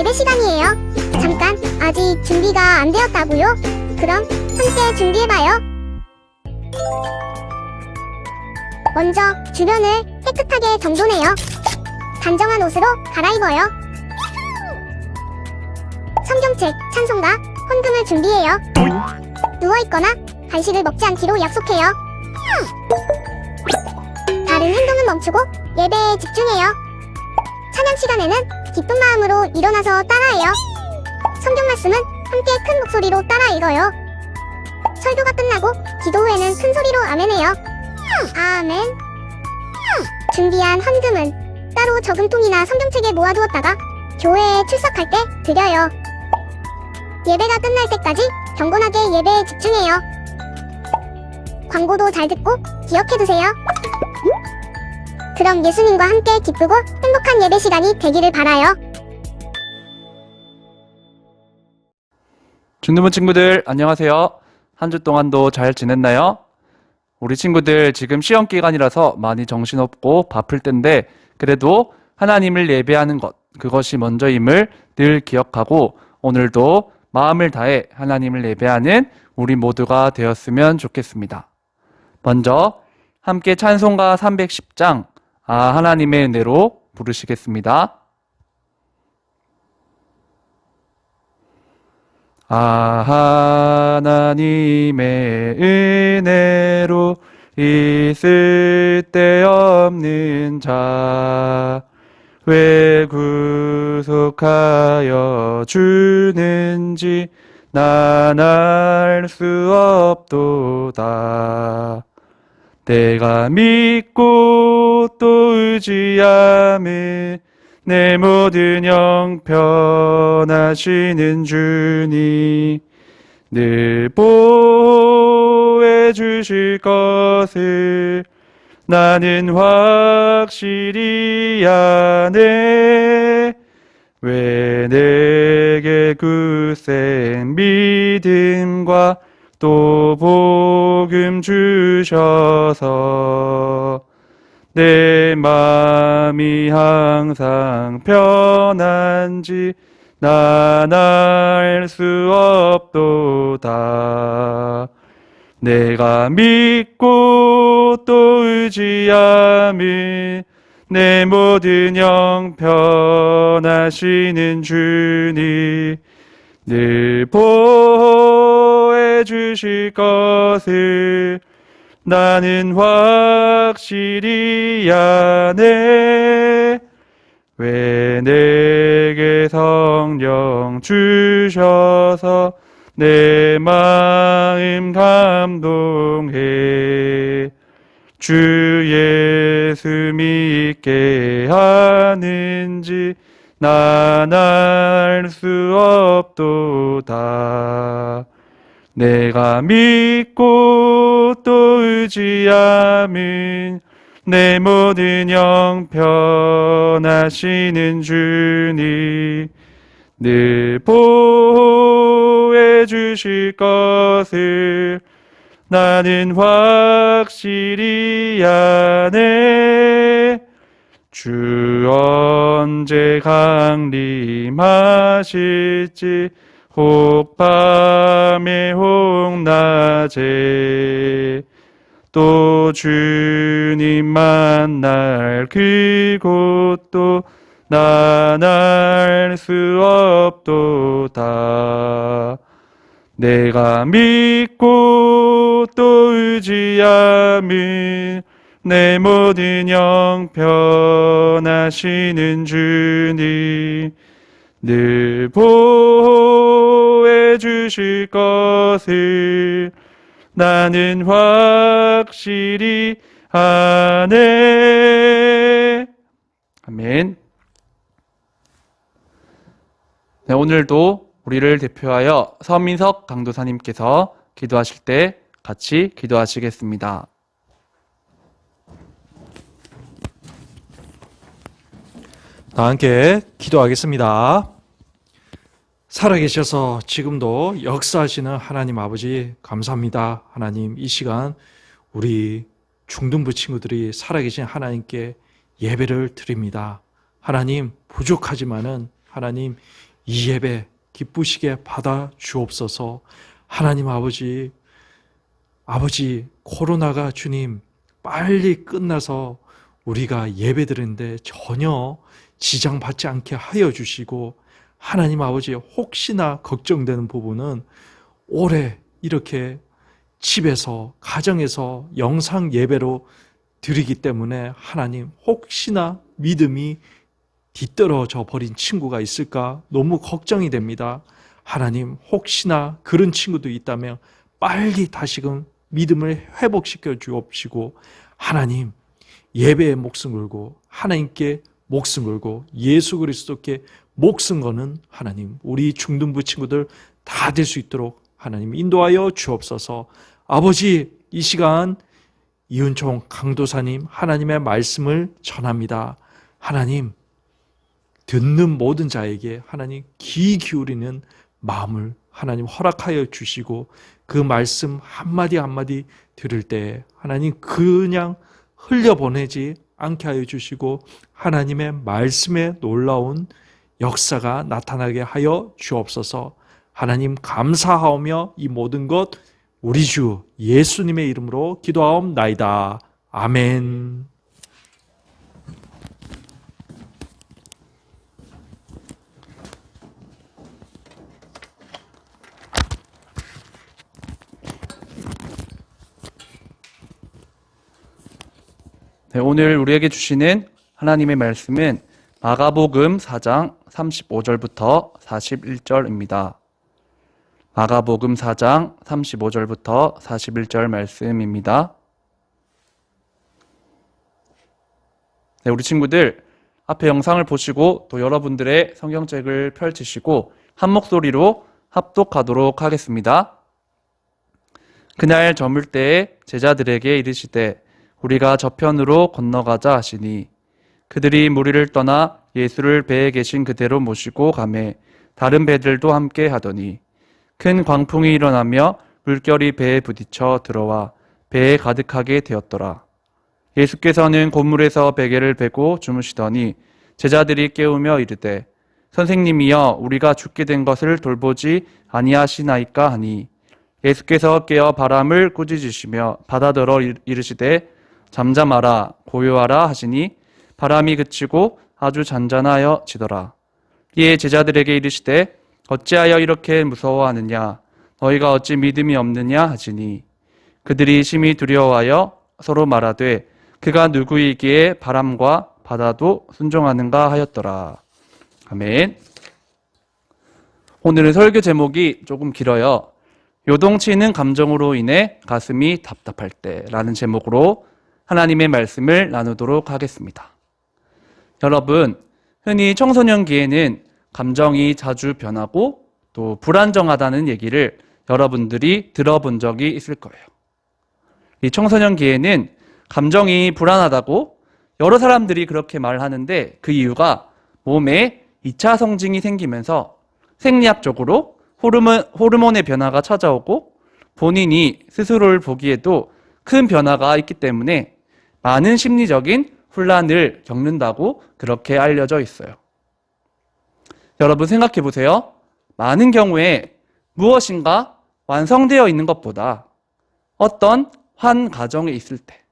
예배 시간이에요. 잠깐, 아직 준비가 안 되었다고요? 그럼 함께 준비해봐요. 먼저 주변을 깨끗하게 정돈해요. 단정한 옷으로 갈아입어요. 성경책, 찬송가, 헌금을 준비해요. 누워있거나 간식을 먹지 않기로 약속해요. 다른 행동은 멈추고 예배에 집중해요. 찬양 시간에는 기쁜 마음으로 일어나서 따라해요. 성경 말씀은 함께 큰 목소리로 따라 읽어요. 설교가 끝나고 기도 후에는 큰 소리로 아멘해요. 아멘. 준비한 헌금은 따로 저금통이나 성경책에 모아두었다가 교회에 출석할 때 드려요. 예배가 끝날 때까지 경건하게 예배에 집중해요. 광고도 잘 듣고 기억해두세요. 그럼 예수님과 함께 기쁘고 행복한 예배 시간이 되기를 바라요. 중등부 친구들 안녕하세요. 한 주 동안도 잘 지냈나요? 우리 친구들 지금 시험 기간이라서 많이 정신없고 바쁠 텐데 그래도 하나님을 예배하는 것, 그것이 먼저임을 늘 기억하고 오늘도 마음을 다해 하나님을 예배하는 우리 모두가 되었으면 좋겠습니다. 먼저 함께 찬송가 310장 하나님의 은혜로 부르시겠습니다. 하나님의 은혜로 있을 데 없는 자 왜 구속하여 주는지 난 알 수 없도다. 내가 믿고 또 의지함에 내 모든 형편하시는 주니 늘 보호해 주실 것을 나는 확실히 아네. 왜 내게 굳센 믿음과 또 복음 주셔서 내 마음이 항상 편한지 난 알 수 없도다. 내가 믿고 또 의지함을 내 모든 형편하시는 주니 늘 보호해 주실 것을 나는 확실히 아네. 왜 내게 성령 주셔서 내 마음 감동해 주 예수 믿게 하는지 난 알 수 없도다. 내가 믿고 또 의지함은 내 모든 형편하시는 주니 늘 보호해 주실 것을 나는 확실히 아네. 주 언제 강림하실지 혹 밤에 혹 낮에 또 주님 만날 그곳도 난 알 수 없도다. 내가 믿고 또 의지함은 내 모든 형편하시는 주니 늘 보호해 주실 것을 나는 확실히 아네. 아멘. 네, 오늘도 우리를 대표하여 서민석 강도사님께서 기도하실 때 같이 기도하시겠습니다. 다 함께 기도하겠습니다. 살아계셔서 지금도 역사하시는 하나님 아버지 감사합니다. 하나님, 이 시간 우리 중등부 친구들이 살아계신 하나님께 예배를 드립니다. 하나님, 부족하지만은 하나님 이 예배 기쁘시게 받아 주옵소서. 하나님 아버지, 코로나가 주님 빨리 끝나서 우리가 예배 드리는데 전혀 지장받지 않게 하여 주시고, 하나님 아버지 혹시나 걱정되는 부분은 올해 이렇게 집에서 가정에서 영상 예배로 드리기 때문에 하나님 혹시나 믿음이 뒤떨어져 버린 친구가 있을까 너무 걱정이 됩니다. 하나님 혹시나 그런 친구도 있다면 빨리 다시금 믿음을 회복시켜 주옵시고, 하나님 예배에 목숨 걸고 하나님께 목숨 걸고 예수 그리스도께 목숨 거는 하나님 우리 중등부 친구들 다 될 수 있도록 하나님 인도하여 주옵소서. 아버지, 이 시간 이은총 강도사님 하나님의 말씀을 전합니다. 하나님 듣는 모든 자에게 하나님 귀 기울이는 마음을 하나님 허락하여 주시고, 그 말씀 한마디 한마디 들을 때 하나님 그냥 흘려보내지 않게 하여 주시고, 하나님의 말씀에 놀라운 역사가 나타나게 하여 주옵소서. 하나님 감사하오며 이 모든 것 우리 주 예수님의 이름으로 기도하옵나이다. 아멘. 네, 오늘 우리에게 주시는 하나님의 말씀은 마가복음 4장 35절부터 41절입니다. 마가복음 4장 35절부터 41절 말씀입니다. 네, 우리 친구들 앞에 영상을 보시고 또 여러분들의 성경책을 펼치시고 한 목소리로 합독하도록 하겠습니다. 그날 저물 때에 제자들에게 이르시되 우리가 저편으로 건너가자 하시니 그들이 무리를 떠나 예수를 배에 계신 그대로 모시고 가매 다른 배들도 함께 하더니 큰 광풍이 일어나며 물결이 배에 부딪혀 들어와 배에 가득하게 되었더라. 예수께서는 곧물에서 베개를 베고 주무시더니 제자들이 깨우며 이르되 선생님이여 우리가 죽게 된 것을 돌보지 아니하시나이까 하니 예수께서 깨어 바람을 꾸짖으시며 바다더러 이르시되 잠잠하라 고요하라 하시니 바람이 그치고 아주 잔잔하여지더라. 이에 제자들에게 이르시되 어찌하여 이렇게 무서워하느냐 너희가 어찌 믿음이 없느냐 하시니 그들이 심히 두려워하여 서로 말하되 그가 누구이기에 바람과 바다도 순종하는가 하였더라. 아멘. 오늘은 설교 제목이 조금 길어요. 요동치는 감정으로 인해 가슴이 답답할 때라는 제목으로 하나님의 말씀을 나누도록 하겠습니다. 여러분, 흔히 청소년기에는 감정이 자주 변하고 또 불안정하다는 얘기를 여러분들이 들어본 적이 있을 거예요. 이 청소년기에는 감정이 불안하다고 여러 사람들이 그렇게 말하는데 그 이유가 몸에 2차 성징이 생기면서 생리학적으로 호르몬의 변화가 찾아오고 본인이 스스로를 보기에도 큰 변화가 있기 때문에 많은 심리적인 혼란을 겪는다고 그렇게 알려져 있어요. 여러분 생각해 보세요. 많은 경우에 무엇인가 완성되어 있는 것보다 어떤 한 가정에 있을 때,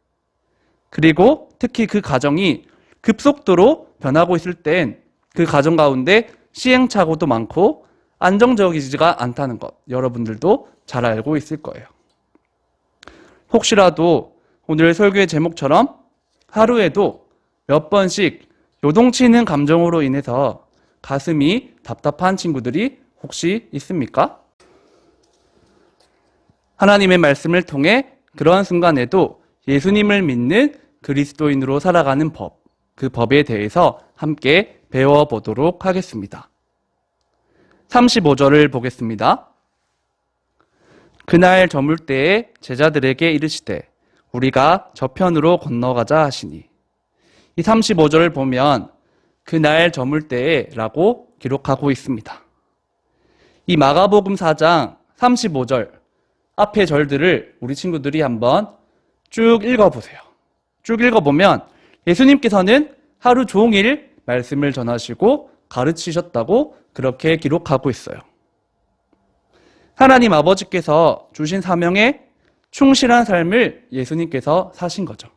그리고 특히 그 가정이 급속도로 변하고 있을 땐 그 가정 가운데 시행착오도 많고 안정적이지가 않다는 것 여러분들도 잘 알고 있을 거예요. 혹시라도 오늘 설교의 제목처럼 하루에도 몇 번씩 요동치는 감정으로 인해서 가슴이 답답한 친구들이 혹시 있습니까? 하나님의 말씀을 통해 그러한 순간에도 예수님을 믿는 그리스도인으로 살아가는 법, 그 법에 대해서 함께 배워보도록 하겠습니다. 35절을 보겠습니다. 그날 저물 때에 제자들에게 이르시되 우리가 저편으로 건너가자 하시니, 이 35절을 보면 그날 저물 때에 라고 기록하고 있습니다. 이 마가복음 4장 35절 앞의 절들을 우리 친구들이 한번 쭉 읽어보세요. 쭉 읽어보면 예수님께서는 하루 종일 말씀을 전하시고 가르치셨다고 그렇게 기록하고 있어요. 하나님 아버지께서 주신 사명에 충실한 삶을 예수님께서 사신 거죠.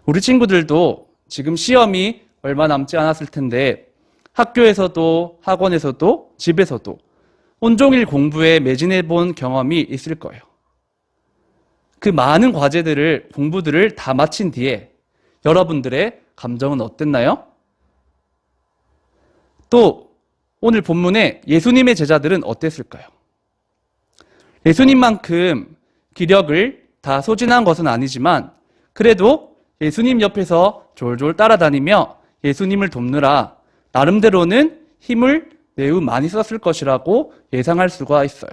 우리 친구들도 지금 시험이 얼마 남지 않았을 텐데 학교에서도 학원에서도 집에서도 온종일 공부에 매진해 본 경험이 있을 거예요. 그 많은 과제들을, 공부들을 다 마친 뒤에 여러분들의 감정은 어땠나요? 또 오늘 본문에 예수님의 제자들은 어땠을까요? 예수님만큼 기력을 다 소진한 것은 아니지만 그래도 예수님 옆에서 졸졸 따라다니며 예수님을 돕느라 나름대로는 힘을 매우 많이 썼을 것이라고 예상할 수가 있어요.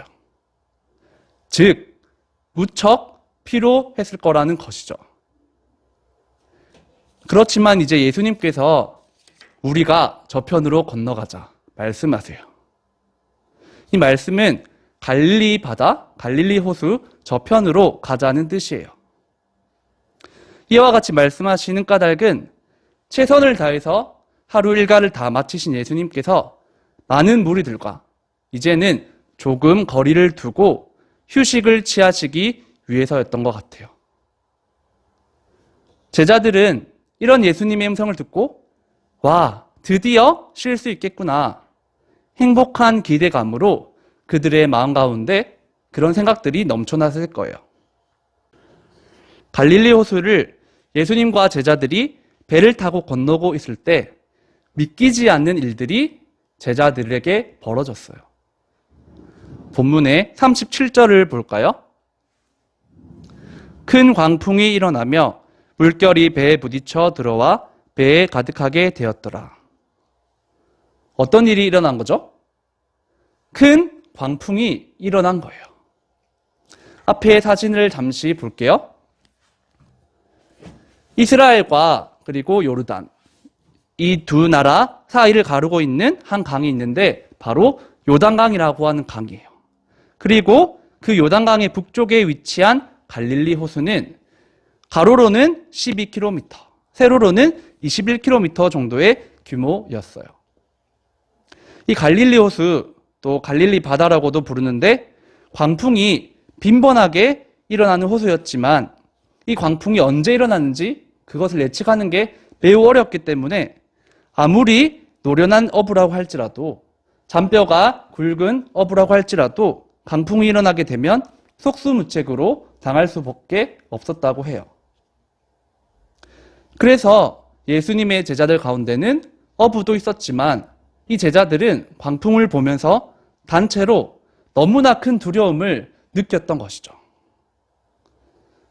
즉, 무척 피로했을 거라는 것이죠. 그렇지만 이제 예수님께서 우리가 저편으로 건너가자 말씀하세요. 이 말씀은 갈릴리 바다, 갈릴리 호수 저편으로 가자는 뜻이에요. 이와 같이 말씀하시는 까닭은 최선을 다해서 하루 일과를 다 마치신 예수님께서 많은 무리들과 이제는 조금 거리를 두고 휴식을 취하시기 위해서였던 것 같아요. 제자들은 이런 예수님의 음성을 듣고 와, 드디어 쉴 수 있겠구나. 행복한 기대감으로 그들의 마음 가운데 그런 생각들이 넘쳐났을 거예요. 갈릴리 호수를 예수님과 제자들이 배를 타고 건너고 있을 때 믿기지 않는 일들이 제자들에게 벌어졌어요. 본문의 37절을 볼까요? 큰 광풍이 일어나며 물결이 배에 부딪혀 들어와 배에 가득하게 되었더라. 어떤 일이 일어난 거죠? 큰 광풍이 일어난 거예요. 앞에 사진을 잠시 볼게요. 이스라엘과 그리고 요르단, 이 두 나라 사이를 가르고 있는 한 강이 있는데 바로 요단강이라고 하는 강이에요. 그리고 그 요단강의 북쪽에 위치한 갈릴리 호수는 가로로는 12km, 세로로는 21km 정도의 규모였어요. 이 갈릴리 호수, 또 갈릴리 바다라고도 부르는데 광풍이 빈번하게 일어나는 호수였지만 이 광풍이 언제 일어났는지 그것을 예측하는 게 매우 어렵기 때문에 아무리 노련한 어부라고 할지라도 잔뼈가 굵은 어부라고 할지라도 강풍이 일어나게 되면 속수무책으로 당할 수밖에 없었다고 해요. 그래서 예수님의 제자들 가운데는 어부도 있었지만 이 제자들은 광풍을 보면서 단체로 너무나 큰 두려움을 느꼈던 것이죠.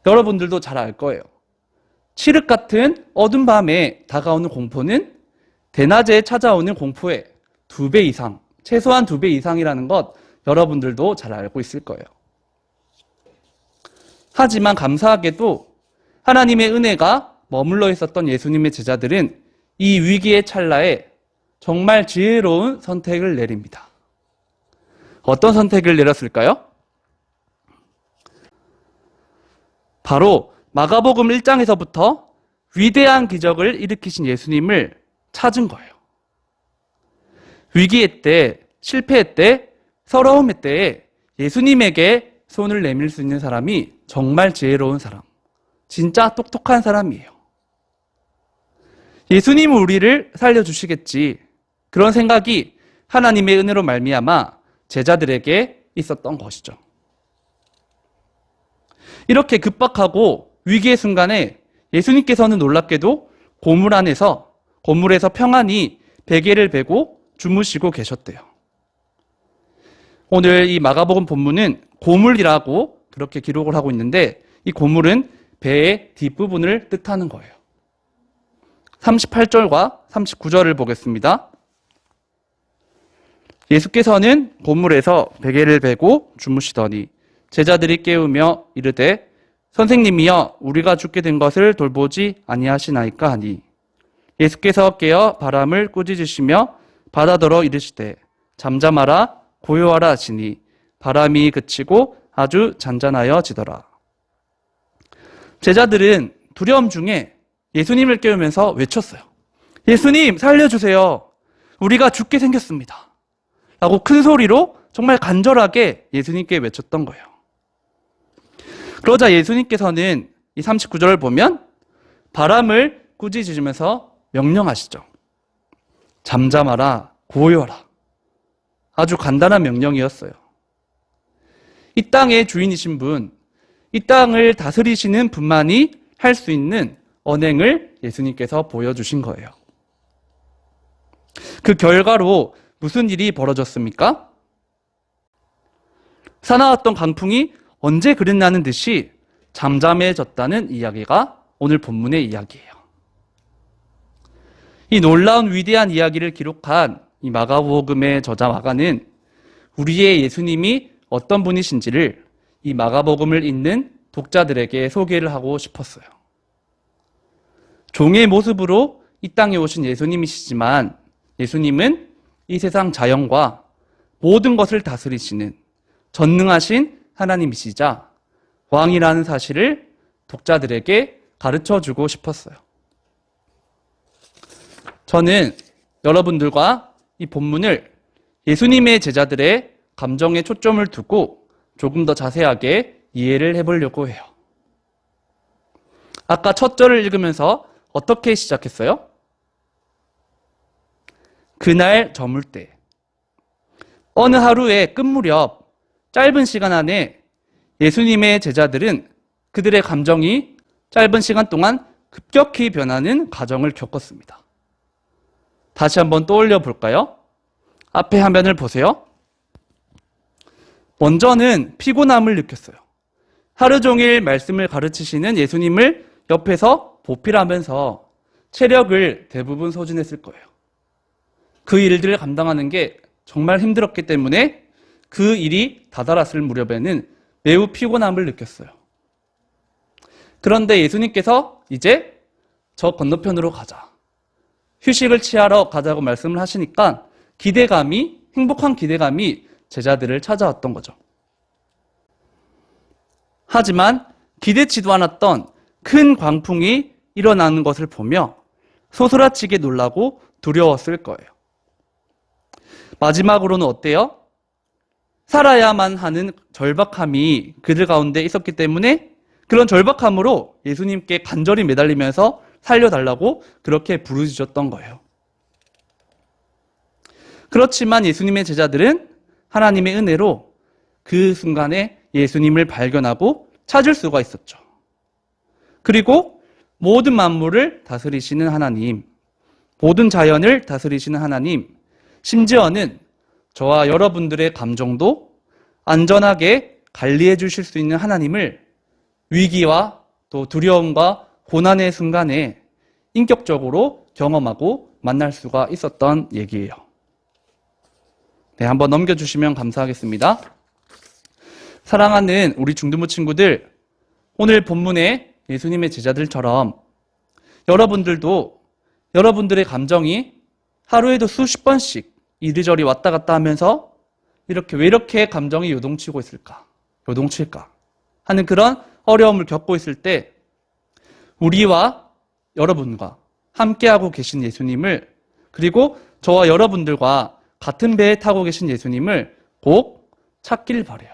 여러분들도 잘 알 거예요. 칠흑 같은 어두운 밤에 다가오는 공포는 대낮에 찾아오는 공포의 2배 이상, 최소한 2배 이상이라는 것 여러분들도 잘 알고 있을 거예요. 하지만 감사하게도 하나님의 은혜가 머물러 있었던 예수님의 제자들은 이 위기의 찰나에 정말 지혜로운 선택을 내립니다. 어떤 선택을 내렸을까요? 바로 마가복음 1장에서부터 위대한 기적을 일으키신 예수님을 찾은 거예요. 위기의 때, 실패의 때, 서러움의 때에 예수님에게 손을 내밀 수 있는 사람이 정말 지혜로운 사람, 진짜 똑똑한 사람이에요. 예수님은 우리를 살려주시겠지, 그런 생각이 하나님의 은혜로 말미암아 제자들에게 있었던 것이죠. 이렇게 급박하고 위기의 순간에 예수님께서는 놀랍게도 고물에서 평안히 베개를 베고 주무시고 계셨대요. 오늘 이 마가복음 본문은 고물이라고 그렇게 기록을 하고 있는데 이 고물은 배의 뒷부분을 뜻하는 거예요. 38절과 39절을 보겠습니다. 예수께서는 고물에서 베개를 베고 주무시더니 제자들이 깨우며 이르되 선생님이여 우리가 죽게 된 것을 돌보지 아니하시나이까 하니 예수께서 깨어 바람을 꾸짖으시며 바다더러 이르시되 잠잠하라 고요하라 하시니 바람이 그치고 아주 잔잔하여지더라. 제자들은 두려움 중에 예수님을 깨우면서 외쳤어요. 예수님 살려주세요. 우리가 죽게 생겼습니다. 라고 큰 소리로 정말 간절하게 예수님께 외쳤던 거예요. 그러자 예수님께서는 이 39절을 보면 바람을 꾸짖으시면서 명령하시죠. 잠잠하라, 고요하라. 아주 간단한 명령이었어요. 이 땅의 주인이신 분, 이 땅을 다스리시는 분만이 할 수 있는 언행을 예수님께서 보여주신 거예요. 그 결과로 무슨 일이 벌어졌습니까? 사나웠던 강풍이 언제 그랬냐는 듯이 잠잠해졌다는 이야기가 오늘 본문의 이야기예요. 이 놀라운 위대한 이야기를 기록한 이 마가복음의 저자 마가는 우리의 예수님이 어떤 분이신지를 이 마가복음을 읽는 독자들에게 소개를 하고 싶었어요. 종의 모습으로 이 땅에 오신 예수님이시지만 예수님은 이 세상 자연과 모든 것을 다스리시는 전능하신 하나님이시자 왕이라는 사실을 독자들에게 가르쳐주고 싶었어요. 저는 여러분들과 이 본문을 예수님의 제자들의 감정에 초점을 두고 조금 더 자세하게 이해를 해보려고 해요. 아까 첫 절을 읽으면서 어떻게 시작했어요? 그날 저물 때. 어느 하루의 끝 무렵 짧은 시간 안에 예수님의 제자들은 그들의 감정이 짧은 시간 동안 급격히 변하는 과정을 겪었습니다. 다시 한번 떠올려 볼까요? 앞에 화면을 보세요. 먼저는 피곤함을 느꼈어요. 하루 종일 말씀을 가르치시는 예수님을 옆에서 보필하면서 체력을 대부분 소진했을 거예요. 그 일들을 감당하는 게 정말 힘들었기 때문에 그 일이 다다랐을 무렵에는 매우 피곤함을 느꼈어요. 그런데 예수님께서 이제 저 건너편으로 가자, 휴식을 취하러 가자고 말씀을 하시니까 행복한 기대감이 제자들을 찾아왔던 거죠. 하지만 기대치도 않았던 큰 광풍이 일어나는 것을 보며 소스라치게 놀라고 두려웠을 거예요. 마지막으로는 어때요? 살아야만 하는 절박함이 그들 가운데 있었기 때문에 그런 절박함으로 예수님께 간절히 매달리면서 살려달라고 그렇게 부르짖었던 거예요. 그렇지만 예수님의 제자들은 하나님의 은혜로 그 순간에 예수님을 발견하고 찾을 수가 있었죠. 그리고 모든 만물을 다스리시는 하나님, 모든 자연을 다스리시는 하나님, 심지어는 저와 여러분들의 감정도 안전하게 관리해 주실 수 있는 하나님을 위기와 또 두려움과 고난의 순간에 인격적으로 경험하고 만날 수가 있었던 얘기예요. 네, 한번 넘겨주시면 감사하겠습니다. 사랑하는 우리 중등부 친구들, 오늘 본문의 예수님의 제자들처럼 여러분들도 여러분들의 감정이 하루에도 수십 번씩 이리저리 왔다 갔다 하면서 왜 이렇게 감정이 요동칠까 하는 그런 어려움을 겪고 있을 때 우리와 여러분과 함께하고 계신 예수님을, 그리고 저와 여러분들과 같은 배에 타고 계신 예수님을 꼭 찾길 바라요.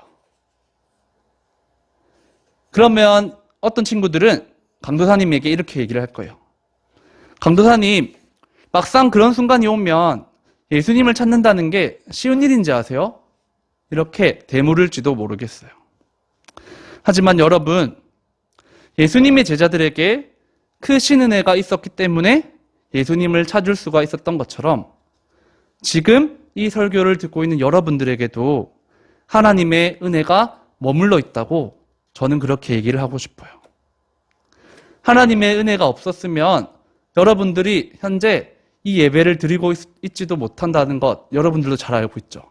그러면 어떤 친구들은 강도사님에게 이렇게 얘기를 할 거예요. 강도사님, 막상 그런 순간이 오면 예수님을 찾는다는 게 쉬운 일인지 아세요? 이렇게 되물을지도 모르겠어요. 하지만 여러분, 예수님의 제자들에게 크신 은혜가 있었기 때문에 예수님을 찾을 수가 있었던 것처럼 지금 이 설교를 듣고 있는 여러분들에게도 하나님의 은혜가 머물러 있다고 저는 그렇게 얘기를 하고 싶어요. 하나님의 은혜가 없었으면 여러분들이 현재 이 예배를 드리고 있지도 못한다는 것 여러분들도 잘 알고 있죠.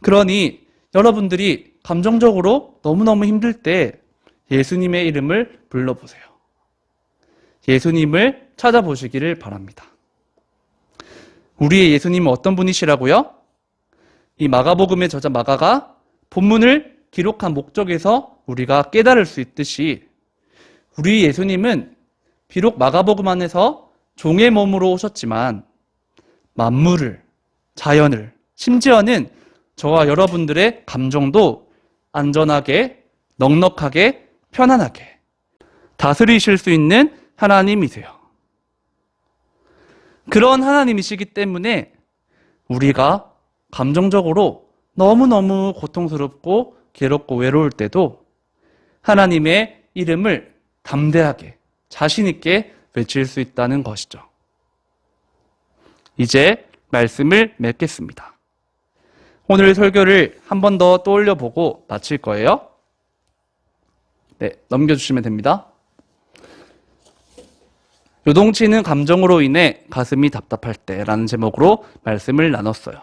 그러니 여러분들이 감정적으로 너무너무 힘들 때 예수님의 이름을 불러보세요. 예수님을 찾아보시기를 바랍니다. 우리의 예수님은 어떤 분이시라고요? 이 마가복음의 저자 마가가 본문을 기록한 목적에서 우리가 깨달을 수 있듯이 우리 예수님은 비록 마가복음 안에서 종의 몸으로 오셨지만 만물을, 자연을, 심지어는 저와 여러분들의 감정도 안전하게, 넉넉하게, 편안하게 다스리실 수 있는 하나님이세요. 그런 하나님이시기 때문에 우리가 감정적으로 너무너무 고통스럽고 괴롭고 외로울 때도 하나님의 이름을 담대하게 자신 있게 외칠 수 있다는 것이죠. 이제 말씀을 맺겠습니다. 오늘 설교를 한 번 더 떠올려 보고 마칠 거예요. 네, 넘겨주시면 됩니다. 요동치는 감정으로 인해 가슴이 답답할 때라는 제목으로 말씀을 나눴어요.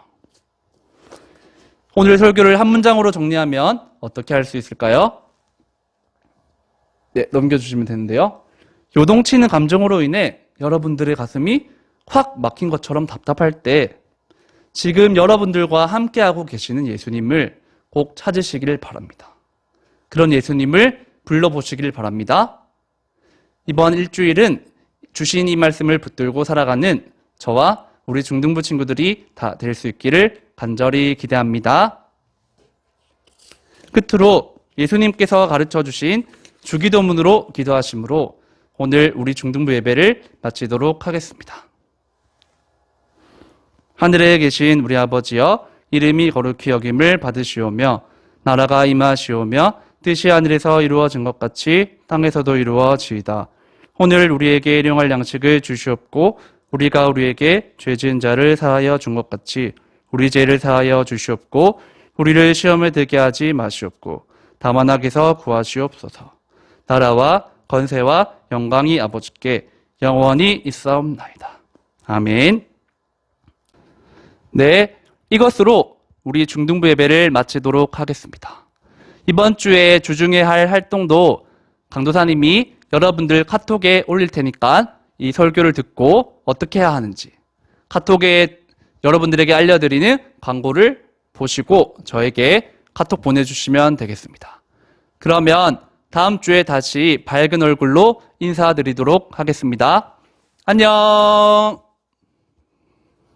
오늘 설교를 한 문장으로 정리하면 어떻게 할 수 있을까요? 네, 넘겨주시면 되는데요. 요동치는 감정으로 인해 여러분들의 가슴이 확 막힌 것처럼 답답할 때 지금 여러분들과 함께하고 계시는 예수님을 꼭 찾으시길 바랍니다. 그런 예수님을 불러보시길 바랍니다. 이번 일주일은 주신 이 말씀을 붙들고 살아가는 저와 우리 중등부 친구들이 다 될 수 있기를 간절히 기대합니다. 끝으로 예수님께서 가르쳐 주신 주기도문으로 기도하심으로 오늘 우리 중등부 예배를 마치도록 하겠습니다. 하늘에 계신 우리 아버지여, 이름이 거룩히 여김을 받으시오며 나라가 임하시오며 뜻이 하늘에서 이루어진 것 같이 땅에서도 이루어지이다. 오늘 우리에게 일용할 양식을 주시옵고 우리가 우리에게 죄 지은 자를 사하여 준 것 같이 우리 죄를 사하여 주시옵고 우리를 시험에 들게 하지 마시옵고 다만 악에서 구하시옵소서. 나라와 건세와 영광이 아버지께 영원히 있사옵나이다. 아멘. 네, 이것으로 우리 중등부 예배를 마치도록 하겠습니다. 이번 주에 주중에 할 활동도 강도사님이 여러분들 카톡에 올릴 테니까 이 설교를 듣고 어떻게 해야 하는지 카톡에 여러분들에게 알려드리는 광고를 보시고 저에게 카톡 보내주시면 되겠습니다. 그러면 다음 주에 다시 밝은 얼굴로 인사드리도록 하겠습니다. 안녕!